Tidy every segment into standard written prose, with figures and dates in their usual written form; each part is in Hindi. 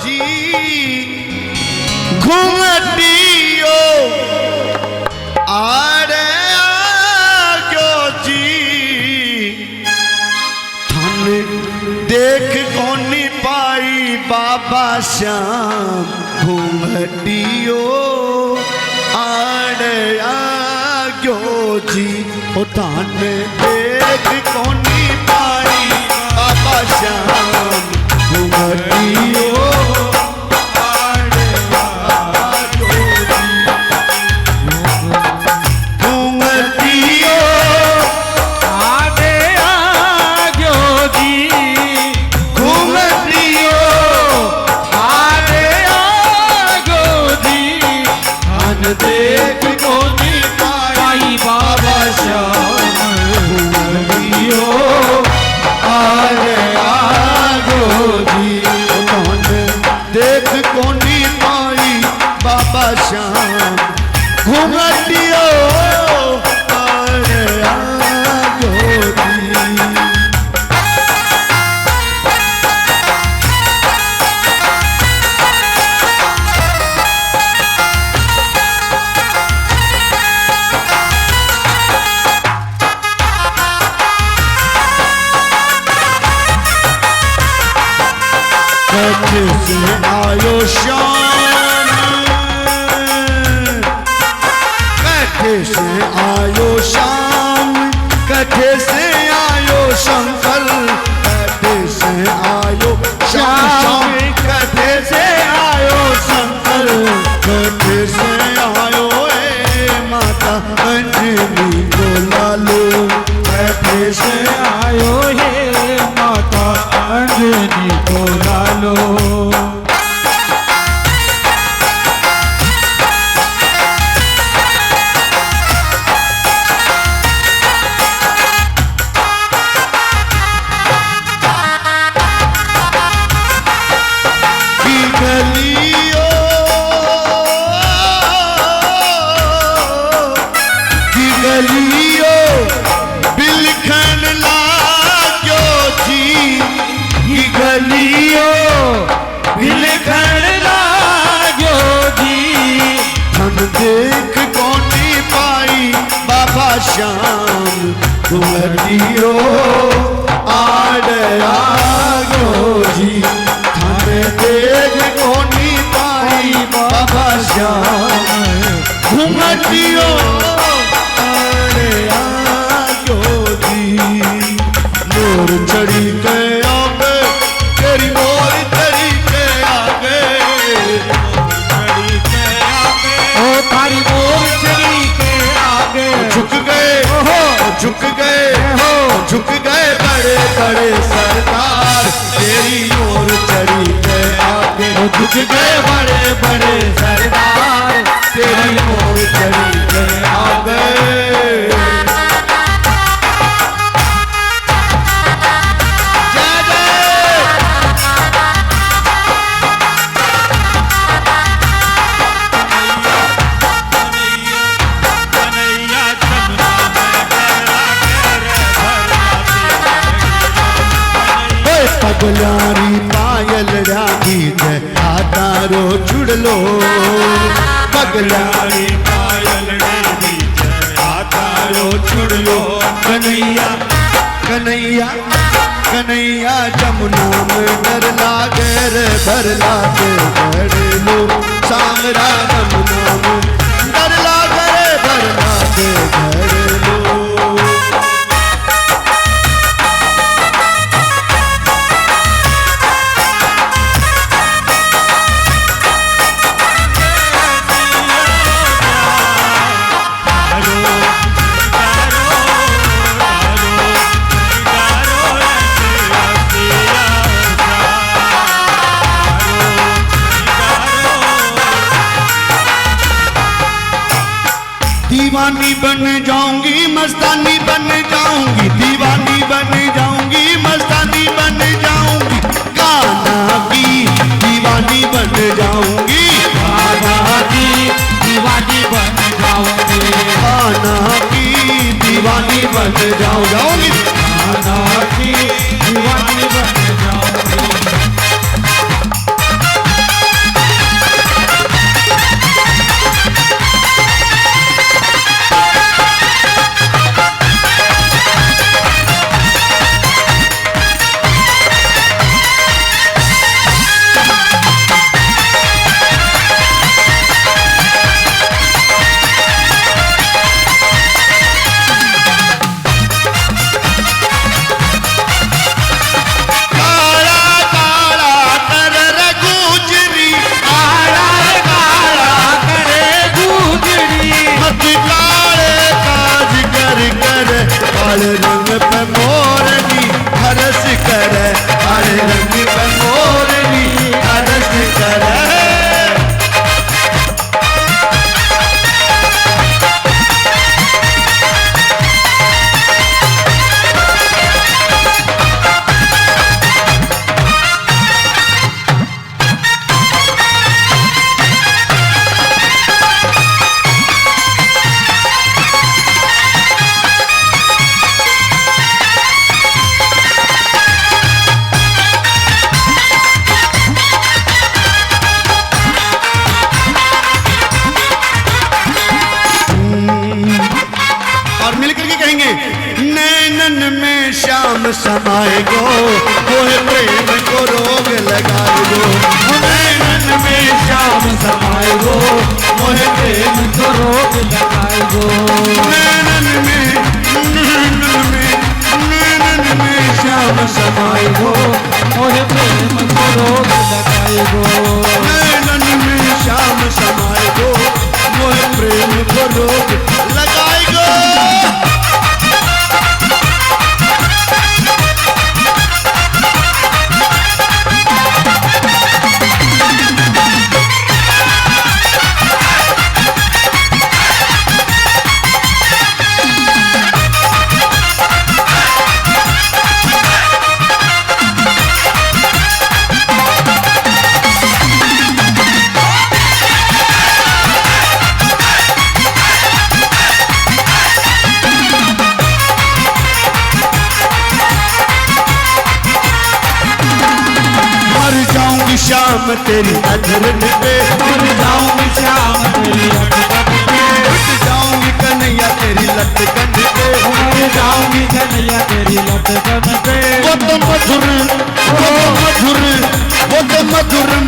जी घूमटियो आरे आगो जी धन देख कोनी पाई बाबा श्याम घूमटियो आरे आगो जी ओ धन देख कोनी पाई बाबा श्याम घूमटियो देख कोनी पाई बाबा श्याम घूमटियो आरे आगो जी धन देख कोनी पाई बाबा श्याम घूमटियो आरे आगो जी कथे से आयो श्याम कथे से आयो श्याम कथे से आयो शंकर कथे से आयो श्याम कथे से आयो शंकर कथे से आयो माता अंजनी को लालो कथे से आयो हे माता अंजनी को लालो देख कोनी पाई बाबा श्याम घूमटियो आड़े आगो जी धन देख कोनी पाई बाबा श्याम घूमटियो आड़े आगो जी मोर चढ़ी के आगे तेरी मोर चढ़ी के आगे तारी मोर चढ़ी के आगे झुक गए झुक गए बड़े बड़े सरदार तेरी मोर चढ़ी के आगे झुक गए बड़े बड़े सरदार तेरी मोर चढ़ी के आगे पगलारी पायल रागी जय आतारो जुड़ लो पगलारी पायल रागी जय आतारो जुड़ लो कन्हैया कन्हैया कन्हैया जमुना में डर लागे रे भर लागे भर लो सांगरा जमुना में डर लागे रे भर लागे भर लो दीवानी बन जाऊंगी मस्तानी बन जाऊंगी दीवानी बन जाऊंगी मस्तानी बन जाऊंगी कान्हा की दीवानी बन जाऊंगी कान्हा की दीवानी बन जाऊंगी कान्हा की दीवानी बन जाऊंगी कान्हा की दीवानी बन जाऊंगी समाए गो मोहे प्रेम को रोग लगाए गो नैनन में श्याम समाए गो मोहे प्रेम को रोग लगाए गो नैनन में श्याम समाए गो मोहे प्रेम को रोग लगाए गो नैनन में श्याम समाए गो मोहे प्रेम को रोग लगाए गो श्याम तेरी अधरन पे मर जाऊंगी श्याम तेरी अटकन पे उठ जाऊंगी कन्हैया तेरी लटकन पे मर जाऊंगी कन्हैया तेरी लटकन पे वो तो मधुर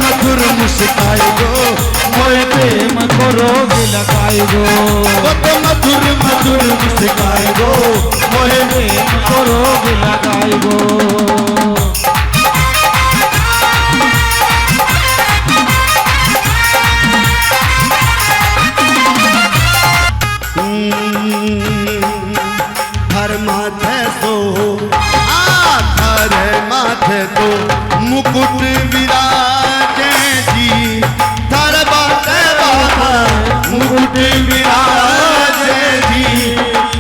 मधुर मुस्काए गो मोहे प्रेम को रोग लगाए गो वो तो मधुर मुस्काए गो मोहे प्रेम को रोग लगाए गो हर माथे तो हर माथे तो मुकुट विराजे जी थर बाते बाबा मुकुट विराजे जी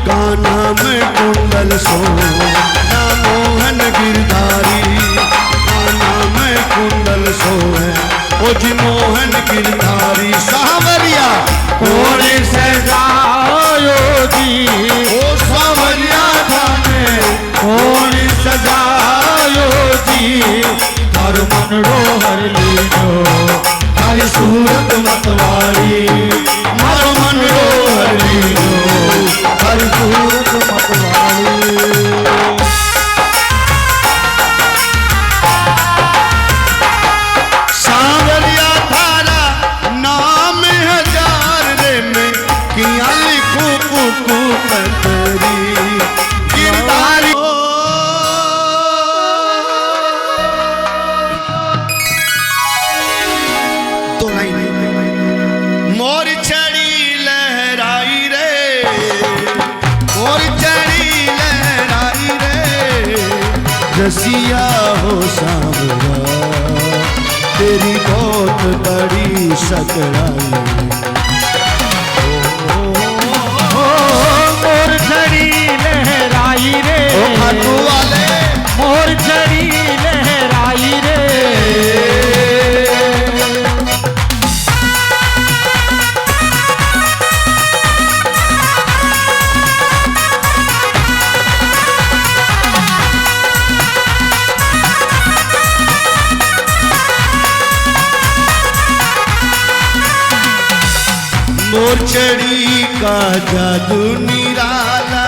काना में कुंडल सो ना मोहन गिरधारी काना में कुंडल सो है ओ जी मोहन गिरधारी सावरिया कौन सजायो जी ओ सावरिया थाने कौन सजायो जी हर मन रोहर लीनो हर सूरत मतवारी हर मन रोहर लीनो हर सूरत मतवारी सावरिया थारा नाम हजार रे में किया लिखू कुकू पतरी गिरधारी तो नहीं मोर चढ़ी लहराई रे मोर चढ़ी लहराई रे रसिया हो सावरा तेरी बहुत बड़ी सकराई मोर छड़ी लहराई रे खाटू वाले मोर छड़ी लहराई रे मोरचड़ी का जादू निराला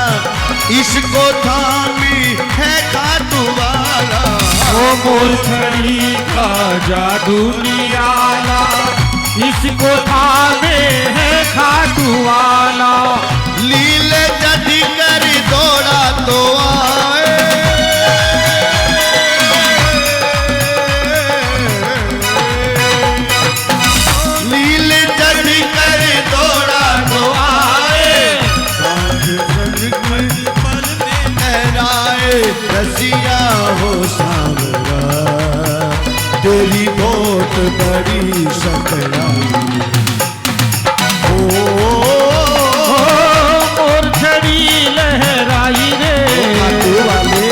इसको थामी है खाटू वाला ओ मोर छड़ी का जादू निराला इसको थामे है खाटू वाला लीले जदी कर दौड़ा तो आए लीले जदी कर दौड़ा तो आए पल में लहराए रसिया हो सावरा तेरी बहुत बड़ी सकराई मोर छड़ी लहराई रे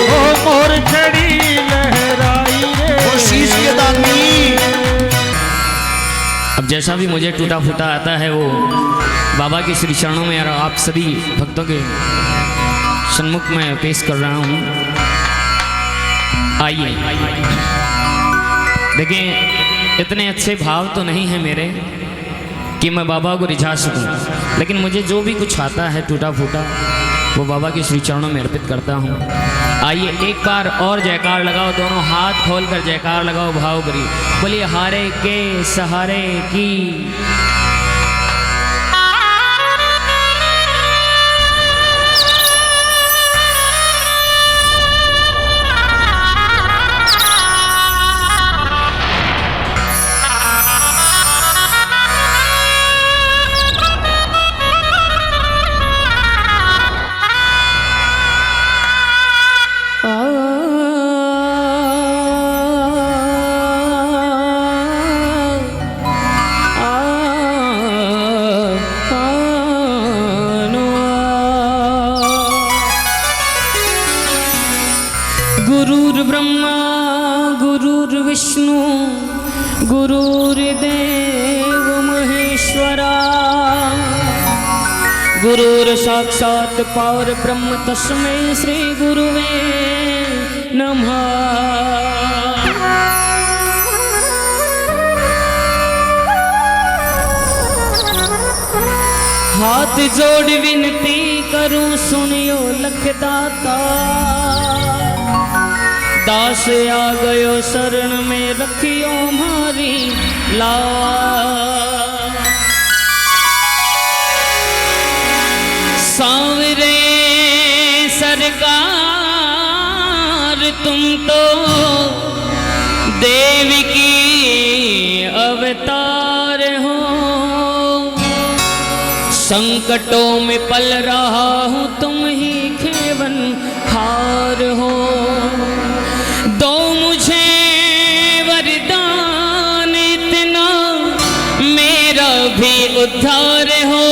ओ मोर छड़ी लहराई रे कोशिश के दानी अब जैसा भी मुझे टूटा फूटा आता है वो बाबा के श्री चरणों में और आप सभी भक्तों के सन्मुख में पेश कर रहा हूँ। आइए देखिए, इतने अच्छे भाव तो नहीं है मेरे कि मैं बाबा को रिझा सकूं, लेकिन मुझे जो भी कुछ आता है टूटा फूटा वो बाबा के श्री चरणों में अर्पित करता हूँ। आइए एक बार और जयकार लगाओ, दोनों हाथ खोल कर जयकार लगाओ भाव भरी। बोलिए हारे के सहारे की। गुरुर्ब्रह्मा गुरुर्विष्णु गुरुर्देव महेश्वरा गुरुर्साक्षात् परब्रह्म तस्मै श्री गुरुवे नमः। हाथ जोड़ विनती करूं सुनियो लखदाता, दास आ गयो शरण में रखियो मारी लाज। सांवरे सरकार तुम तो देव की अवतार हो, संकटों में पल रहा हूँ तुम ही खेवन हार हो। दो मुझे वरदान इतना मेरा भी उद्धार हो,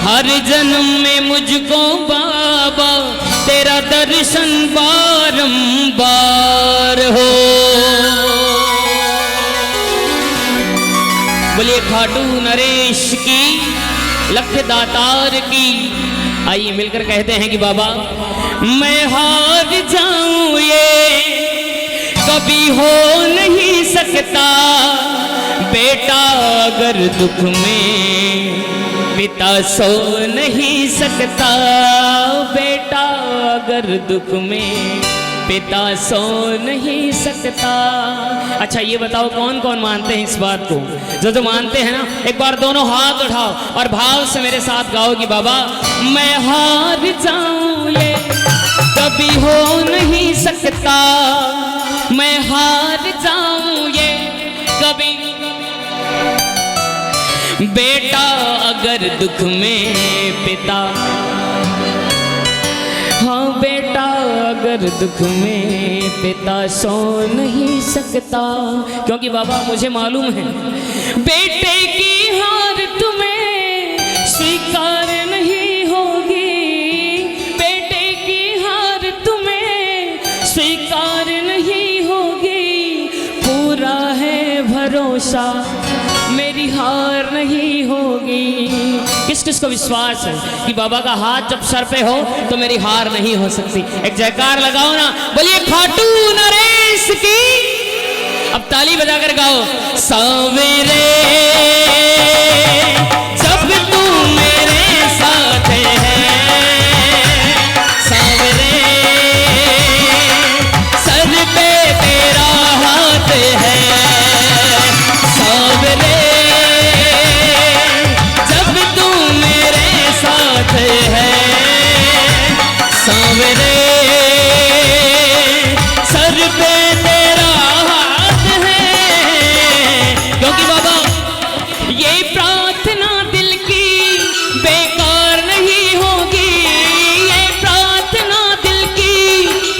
हर जन्म में मुझको बाबा तेरा दर्शन बारंबार हो। बोलिए खाटू नरेश की, लख दातार की। आइए मिलकर कहते हैं कि बाबा मैं हार जाऊं ये कभी हो नहीं सकता, बेटा अगर दुख में पिता सो नहीं सकता, बेटा अगर दुख में पिता सो नहीं सकता। अच्छा ये बताओ कौन कौन मानते हैं इस बात को? जो मानते हैं ना एक बार दोनों हाथ उठाओ और भाव से मेरे साथ गाओ कि बाबा मैं हार जाऊं ये कभी हो नहीं सकता, मैं हार जाऊं ये कभी, बेटा अगर दुख में पिता, हाँ बेटा अगर दुख में पिता सो नहीं सकता। क्योंकि बाबा मुझे मालूम है बेटे की हार तुम्हें स्वीकार नहीं होगी, बेटे की हार तुम्हें स्वीकार नहीं होगी, पूरा है भरोसा मेरी हार नहीं होगी। किस किस को विश्वास है कि बाबा का हाथ जब सर पे हो तो मेरी हार नहीं हो सकती? एक जयकार लगाओ ना, बोलिए खाटू नरेश की। अब ताली बजाकर गाओ। सांवरे जब तू मेरे साथ है, सांवरे सर पे तेरा हाथ है, सांवरे जब तू मेरे साथ है, सांवरे सर पे तेरा हाथ है। क्योंकि बाबा ये प्रार्थना दिल की बेकार नहीं होगी, ये प्रार्थना दिल की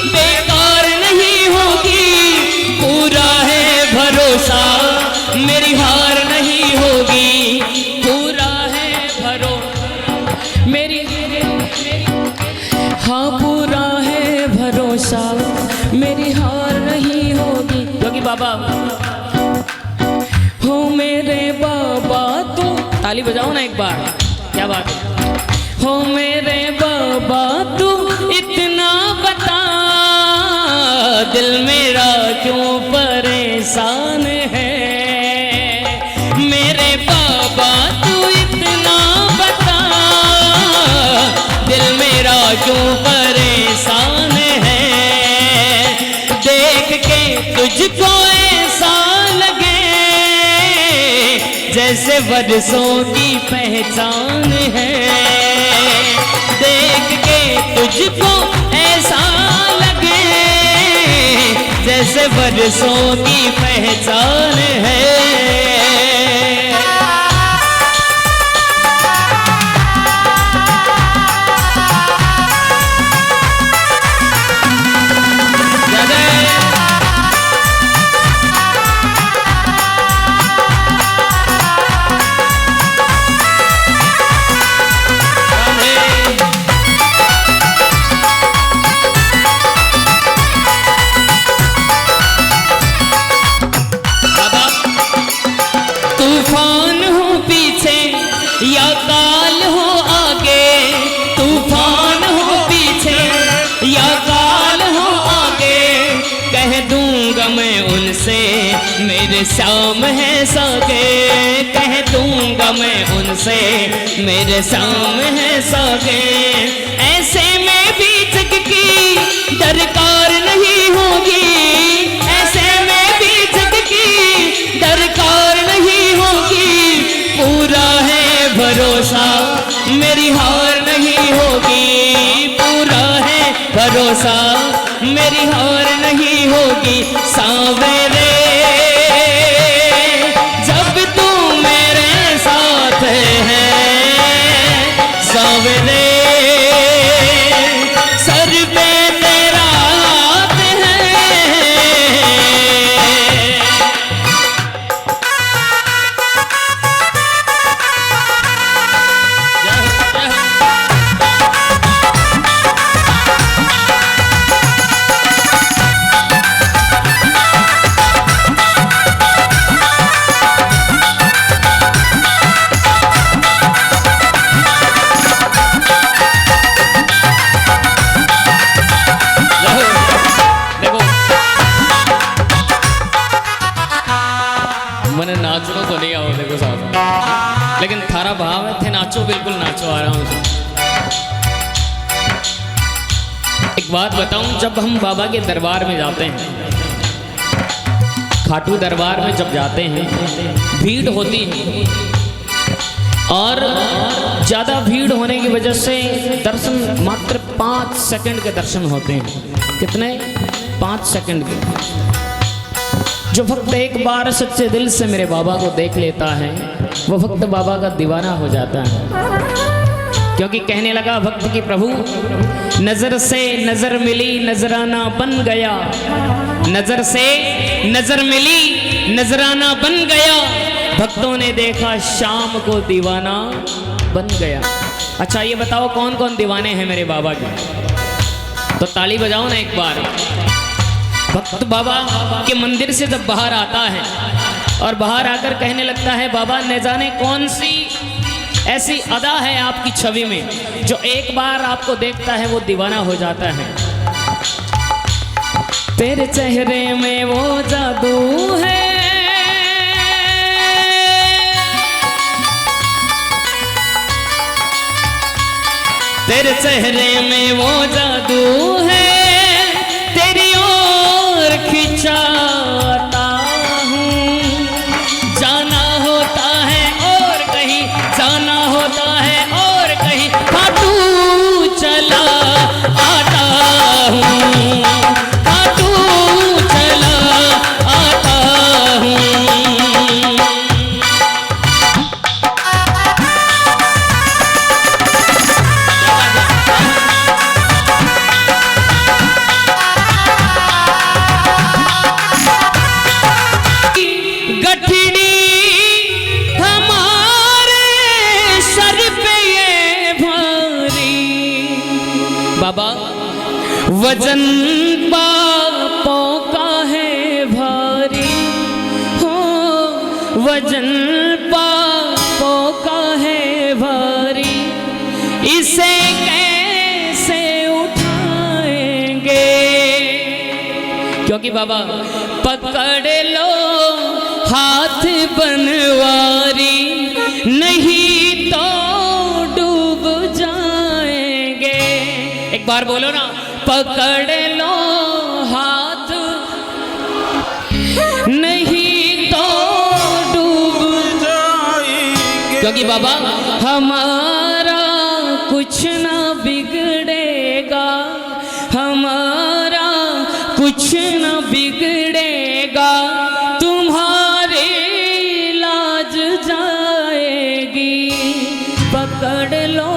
बेकार नहीं होगी, पूरा है भरोसा मेरी हार नहीं होगी, पूरा है भरोसा मेरी, हाँ पूरा है भरोसा मेरी हार नहीं होगी। क्योंकि बाबा हो मेरे बाबा तू, ताली बजाओ ना एक बार, क्या बात है। हो मेरे बाबा तू इतना बता दिल मेरा क्यों परेशान है, मेरे बाबा तू इतना बता दिल मेरा क्यों परेशान तुझको ऐसा लगे जैसे बरसों की पहचान है। देख के तुझको ऐसा लगे जैसे बरसों की पहचान है। तूफान हो पीछे या काल हो आगे, तूफान हो पीछे या काल हो आगे, कह दूंगा मैं उनसे मेरे शाम है सागे। कह दूंगा मैं उनसे मेरे शाम है सागे। ऐसे में भी जग की दरकार नहीं होगी, ऐसे में भी जग की दरकार नहीं होगी। पूरा है भरोसा मेरी हार नहीं होगी, पूरा है भरोसा मेरी हार नहीं होगी। सावेरे जब तू मेरे साथ है, सावेरे सर पे तेरा हाथ है। मैंने नाचना तो नहीं आओ देखो साहब, लेकिन थारा भाव है थे नाचो, बिल्कुल नाचो आराम से। एक बात बताऊं, जब हम बाबा के दरबार में जाते हैं, खाटू दरबार में जब जाते हैं, भीड़ होती है और ज़्यादा भीड़ होने की वजह से दर्शन मात्र 5 सेकंड के दर्शन होते हैं। कितने? 5 सेकंड के। जो भक्त एक बार सच्चे दिल से मेरे बाबा को देख लेता है, वो भक्त बाबा का दीवाना हो जाता है। क्योंकि कहने लगा भक्त की प्रभु नजर से नजर मिली नजराना बन गया, नजर से नजर मिली नजराना बन गया, भक्तों ने देखा शाम को दीवाना बन गया। अच्छा ये बताओ कौन कौन दीवाने हैं मेरे बाबा के? तो ताली बजाओ ना एक बार। भक्त बाबा के मंदिर से जब बाहर आता है और बाहर आकर कहने लगता है बाबा न जाने कौन सी ऐसी अदा है आपकी छवि में, जो एक बार आपको देखता है वो दीवाना हो जाता है। तेरे चेहरे में वो जादू है, तेरे चेहरे में वो जादू है, तेरी ओर खिंचाता हूँ। जाना होता है और कहीं, जाना होता है और कहीं, खाटू चला आता हूँ, खाटू चला आता हूँ। बाबा वजन पापों का है भारी, हो वजन पापों का है भारी, इसे कैसे उठाएंगे? क्योंकि बाबा पकड़ लो हाथ बनवारी, नहीं तो डूब जाएंगे। एक बार बोलो ना, पकड़ लो हाथ नहीं तो डूब जाएंगे। क्योंकि बाबा हमारा कुछ ना बिगड़ेगा, हमारा कुछ ना बिगड़ेगा, तुम्हारी लाज जाएगी। पकड़ लो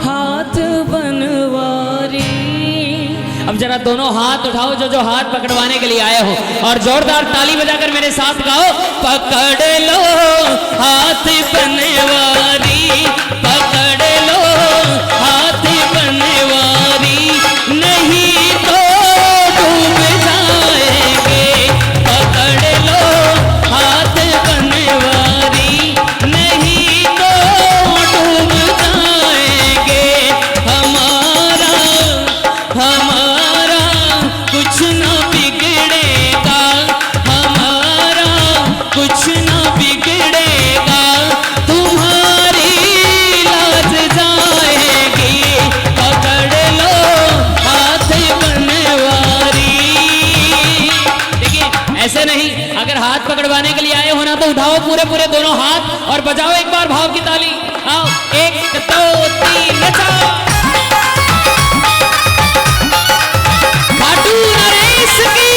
हाथ बनवारी। अब जरा दोनों हाथ उठाओ जो हाथ पकड़वाने के लिए आए हो, और जोरदार ताली बजाकर मेरे साथ गाओ, पकड़ लो हाथ बनवारी, पकड़ लो हाथ बनवारी, नहीं तो डूब जाएंगे। पकड़ लो हाथ बनवारी, नहीं तो डूब जाएंगे। हमारा हमारा कुछ ना बिगड़ेगा, हमारा कुछ ना बिगड़ेगा, तुम्हारी लाज जाएगी। पकड़ लो हाथ बनवारी। देखिए ऐसे नहीं, अगर हाथ पकड़वाने के लिए आए हो ना तो उठाओ पूरे पूरे दोनों हाथ और बजाओ एक बार भाव की ताली। आओ 1 2 3 नचाओ। खाटू नरेश की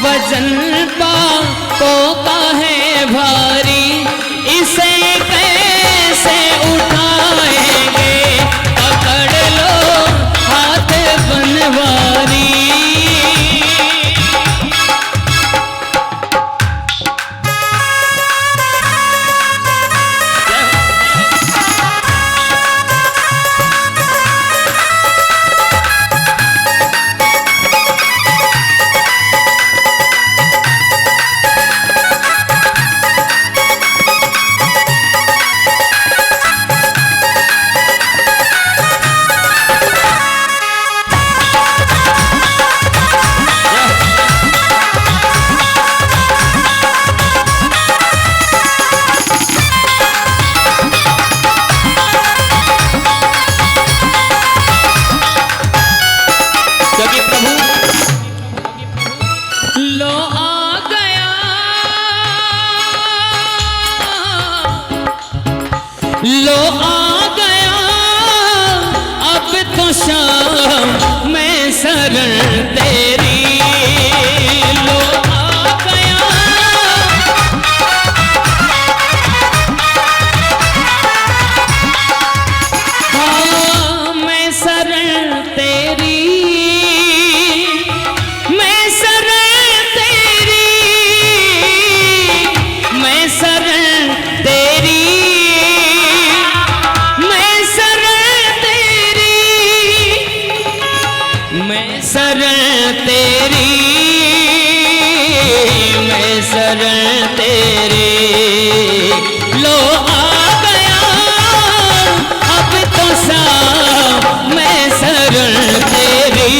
वजन पापों का है भारी, इसे कैसे उठाएंगे। पकड़ लो हाथ बनवारी। लो आ गया अब तो शाम मैं शरण तेरी। लो आ गया हाँ मैं शरण तेरी, मैं शरण तेरी, मैं शरण तेरी, मैं शरण तेरी, मैं शरण तेरी। लो आ गया अब तो साम मैं शरण तेरी।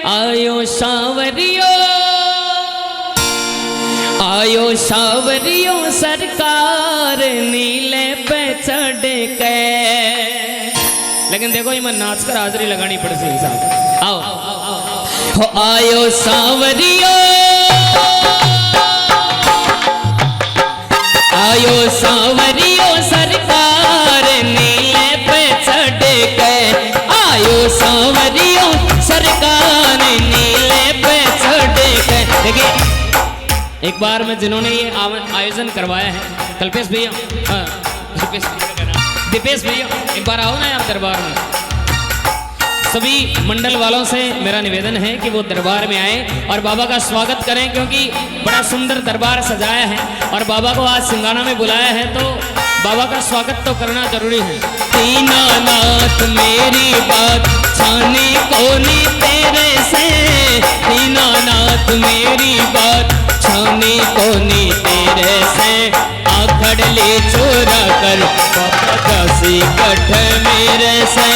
आयो सावरियो, आयो सावरियो सरकार नीले पे चढ़ के। लेकिन देखो ये नाच कर हाजरी लगानी पड़ सी साहब। आओ हो आयो सावरियो, आयो सावरियो सरकार नीले पे चढ़ के। आयो सावरियो सरकार नीले पे चढ़ के। देखिए एक बार में जिन्होंने ये आयोजन करवाया है, कल्पेश भैया, दीपेश भैया, एक बार आओ ना यार दरबार में। सभी मंडल वालों से मेरा निवेदन है कि वो दरबार में आए और बाबा का स्वागत करें, क्योंकि बड़ा सुंदर दरबार सजाया है और बाबा को आज सिंगाना में बुलाया है, तो बाबा का स्वागत तो करना जरूरी है। दीनानाथ मेरी बात छाने कोनी तेरे से, दीनानाथ मेरी बात छाने कोनी तेरे से। आखड़ ले चोरा कर बाबा का सिकट मेरे से।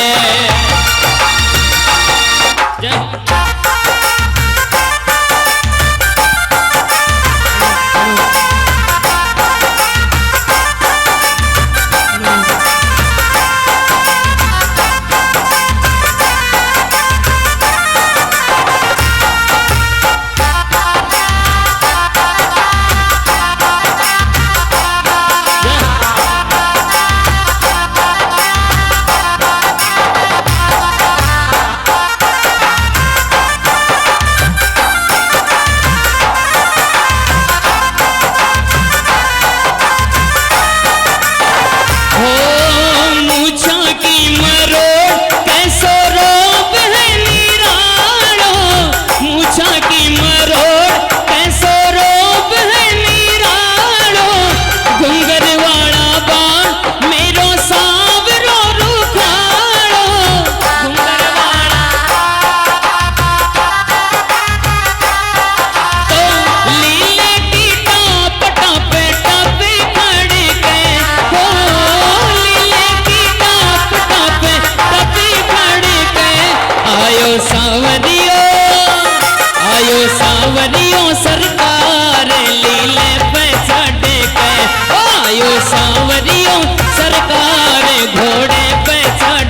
सावरियों सरकार लीले पे चढ़ गए। आयो सावरियों सरकार घोड़े पर चढ़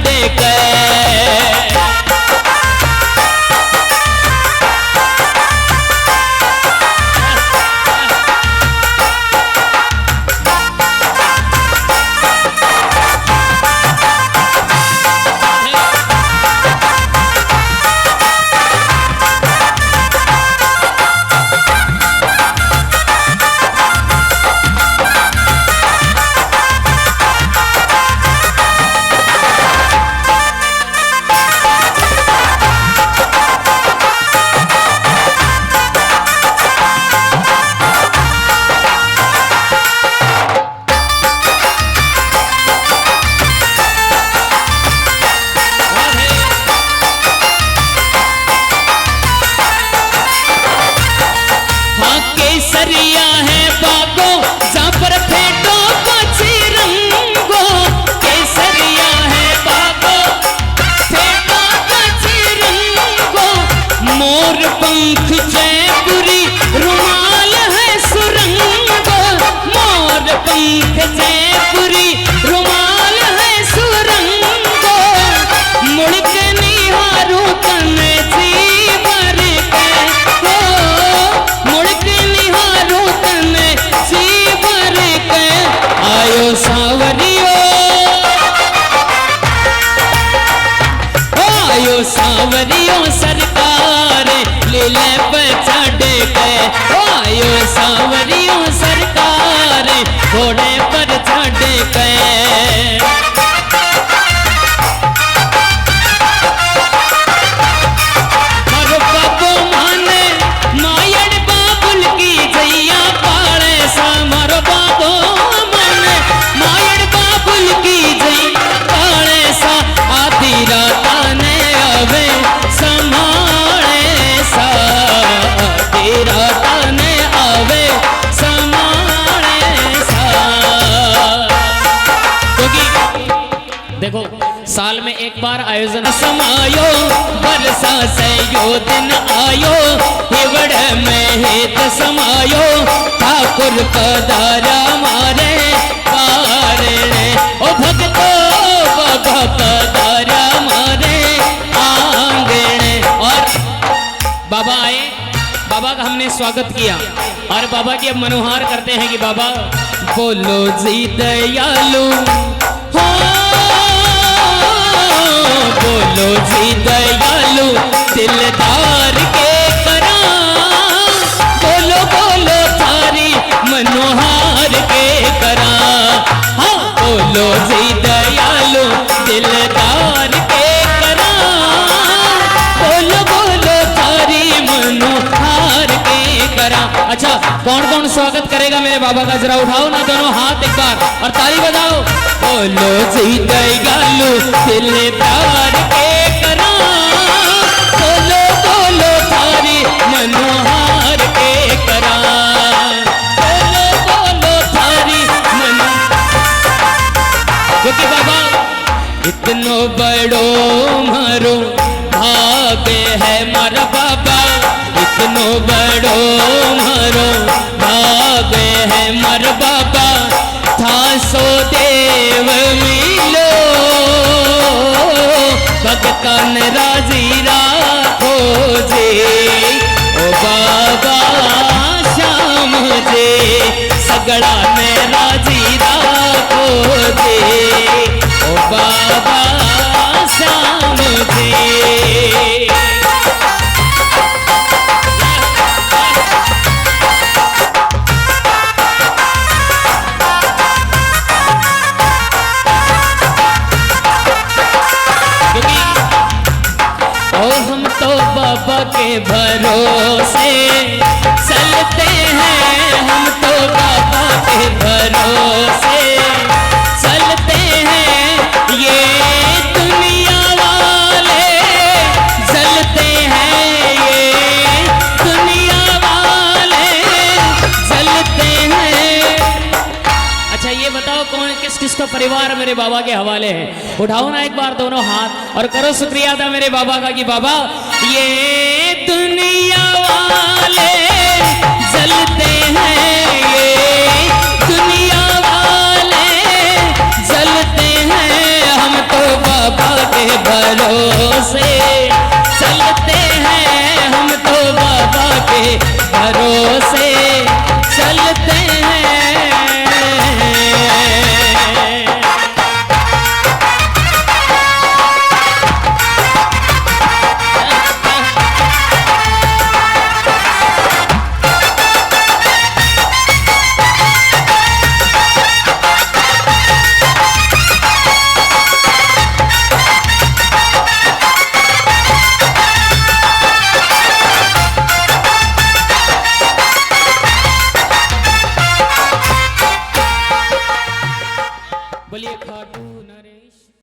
गए। रात ने आवे समाने सा। साल में एक बार आयोजन समायो बरसा से यो दिन आयो हिवड़ में हित समायो ठाकुर पधारा मारे कारणे ओ भक्तो बाबा पधारा मारे आंगणे। और बाबा आए, बाबा का हमने स्वागत किया और बाबा की अब मनोहार करते हैं कि बाबा बोलो जी दयालु हो, बोलो जी दयालु दिलदार के करा, बोलो बोलो थारी मनोहार के करा। हाँ बोलो जी दयालु दिलदार के करा, बोलो बोलो थारी मनोहार के करा। अच्छा कौन कौन स्वागत करेगा मेरे बाबा का, जरा उठाओ ना दोनों हाथ एक बार और ताली बजाओ। बोलो जी दयालु दिलदार के करा, बोलो बोलो थारी मनोहार के करा, बोलो बोलो थारी क्योंकि बाबा इतनो बड़ो मारो भाग्य है मारा बाबा, इतनो बड़ो मारो भाग्य है मारा बाबा, था सो देव मिलो भगतन राजी राखो जे, ओ बाबा श्याम जे सगड़ा में राजी राखो जे, ओ बाबा श्याम जे। बाबा के भरोसे चलते हैं, हम तो बाबा के भरोसे चलते हैं, ये दुनिया वाले जलते हैं, ये दुनिया वाले जलते हैं। अच्छा ये बताओ कौन किस किस का परिवार मेरे बाबा के हवाले है, उठाओ ना एक बार दोनों हाथ और करो शुक्रिया था मेरे बाबा का कि बाबा ये दुनिया वाले जलते हैं, ये दुनिया वाले जलते हैं, हम तो बाबा के भरोसे